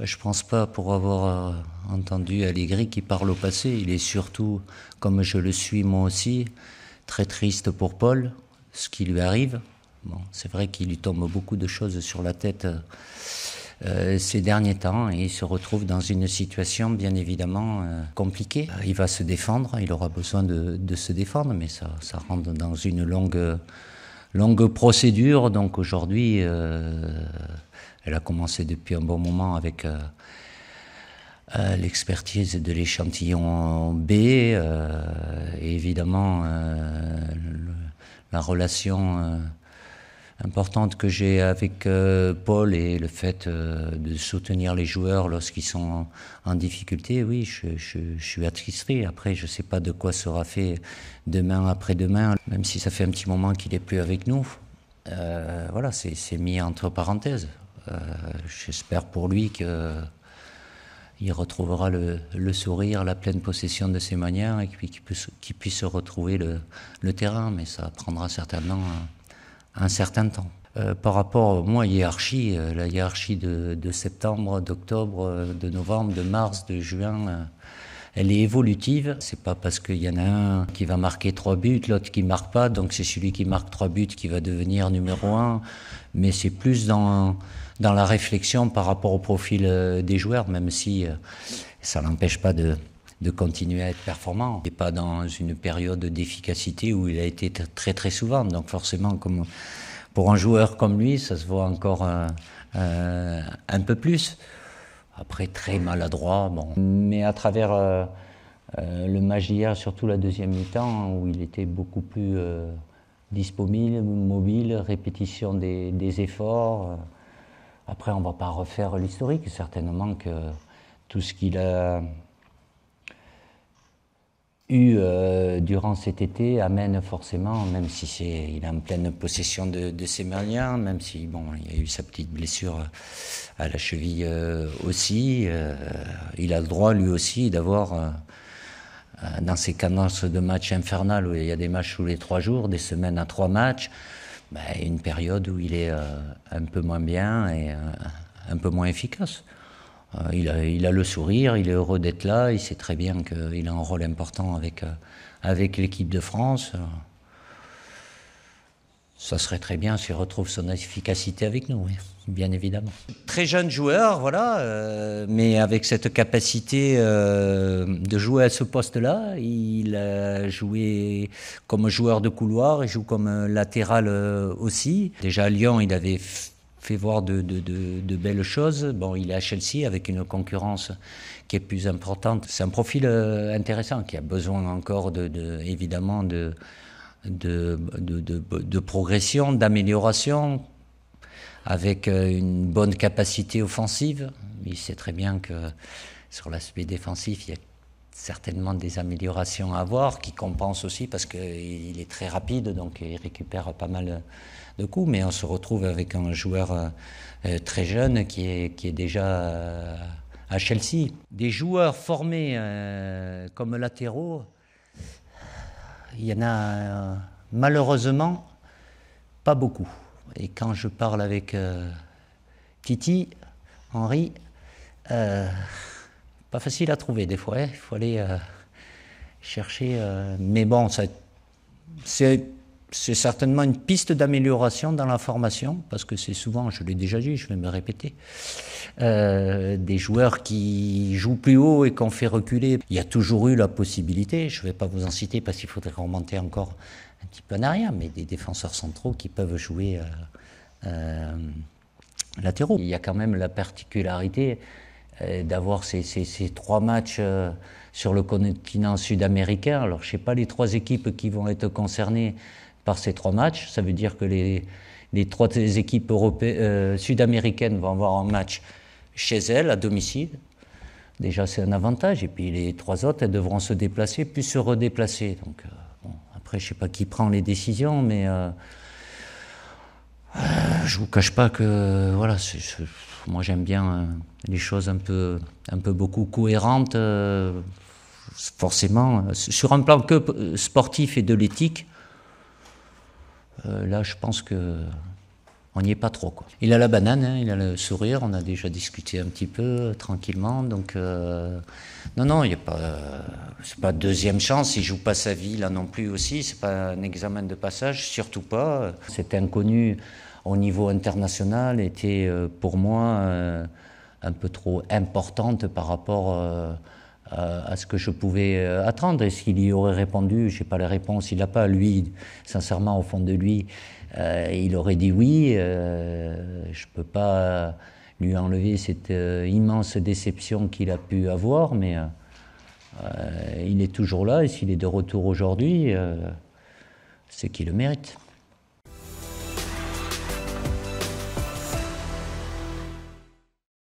Je pense pas pour avoir entendu Allegri qui parle au passé. Il est surtout, comme je le suis moi aussi, très triste pour Paul, ce qui lui arrive. Bon, c'est vrai qu'il lui tombe beaucoup de choses sur la tête ces derniers temps et il se retrouve dans une situation bien évidemment compliquée. Il va se défendre, il aura besoin de se défendre, mais ça rentre dans une longue procédure. Donc aujourd'hui, elle a commencé depuis un bon moment avec l'expertise de l'échantillon B et évidemment la relation importante que j'ai avec Paul et le fait de soutenir les joueurs lorsqu'ils sont en difficulté. Oui, je suis attristé. Après, je ne sais pas de quoi sera fait demain après-demain, même si ça fait un petit moment qu'il n'est plus avec nous. Voilà, c'est mis entre parenthèses. J'espère pour lui que il retrouvera le sourire, la pleine possession de ses manières et qu'il puisse retrouver le terrain, mais ça prendra certainement un certain temps. Par rapport, moi, hiérarchie, la hiérarchie de septembre, d'octobre, de novembre, de mars, de juin, elle est évolutive. C'est pas parce qu'il y en a un qui va marquer 3 buts, l'autre qui marque pas, donc c'est celui qui marque 3 buts qui va devenir numéro 1, mais c'est plus dans la réflexion par rapport au profil des joueurs, même si ça n'empêche pas de continuer à être performant. Il n'est pas dans une période d'efficacité où il a été très très souvent. Donc forcément, comme pour un joueur comme lui, ça se voit encore un peu plus. Après, très maladroit. Bon. Mais à travers le match d'hier, surtout la deuxième mi-temps, où il était beaucoup plus disponible, mobile, répétition des efforts. Après, on ne va pas refaire l'historique. Certainement que tout ce qu'il a eu durant cet été amène forcément, même si il est en pleine possession de ses moyens, même si bon, il y a eu sa petite blessure à la cheville aussi, il a le droit lui aussi d'avoir dans ces cadences de matchs infernales où il y a des matchs tous les 3 jours, des semaines à 3 matchs, une période où il est un peu moins bien et un peu moins efficace. Il a le sourire, il est heureux d'être là, il sait très bien qu'il a un rôle important avec l'équipe de France. Ça serait très bien s'il retrouve son efficacité avec nous, oui, bien évidemment. Très jeune joueur, voilà, mais avec cette capacité de jouer à ce poste-là. Il a joué comme joueur de couloir, il joue comme latéral aussi. Déjà à Lyon, il avait fait voir de belles choses. Bon, il est à Chelsea avec une concurrence qui est plus importante. C'est un profil intéressant qui a besoin encore évidemment de progression, d'amélioration, avec une bonne capacité offensive. Il sait très bien que sur l'aspect défensif, il y a certainement des améliorations à avoir, qui compensent aussi parce qu'il est très rapide, donc il récupère pas mal de coups, mais on se retrouve avec un joueur très jeune qui est déjà à Chelsea. Des joueurs formés comme latéraux, il y en a malheureusement pas beaucoup. Et quand je parle avec Titi, Henri, pas facile à trouver des fois. Il faut aller chercher. Mais bon, c'est certainement une piste d'amélioration dans la formation, parce que c'est souvent, je l'ai déjà dit, je vais me répéter, des joueurs qui jouent plus haut et qu'on fait reculer. Il y a toujours eu la possibilité, je ne vais pas vous en citer parce qu'il faudrait remonter encore un petit peu en arrière, mais des défenseurs centraux qui peuvent jouer latéraux. Il y a quand même la particularité d'avoir ces 3 matchs sur le continent sud-américain. Alors je ne sais pas les 3 équipes qui vont être concernées par ces 3 matchs. Ça veut dire que les 3 équipes sud-américaines vont avoir un match chez elles, à domicile. Déjà, c'est un avantage. Et puis les 3 autres, elles devront se déplacer, puis se redéplacer. Donc, bon, après, je ne sais pas qui prend les décisions, mais je ne vous cache pas que voilà, moi j'aime bien les choses un peu beaucoup cohérentes. Forcément, sur un plan que sportif et de l'éthique, là je pense que on n'y est pas trop, quoi. Il a la banane, hein, il a le sourire, on a déjà discuté un petit peu, tranquillement, donc non, il y a pas, c'est pas deuxième chance, il joue pas sa vie là non plus aussi, c'est pas un examen de passage, surtout pas. Cet inconnu au niveau international était pour moi un peu trop importante par rapport à ce que je pouvais attendre. Est-ce qu'il y aurait répondu? Je n'ai pas la réponse, il n'a pas. Lui, sincèrement, au fond de lui, il aurait dit oui. Je ne peux pas lui enlever cette immense déception qu'il a pu avoir, mais il est toujours là, et s'il est de retour aujourd'hui, c'est qu'il le mérite.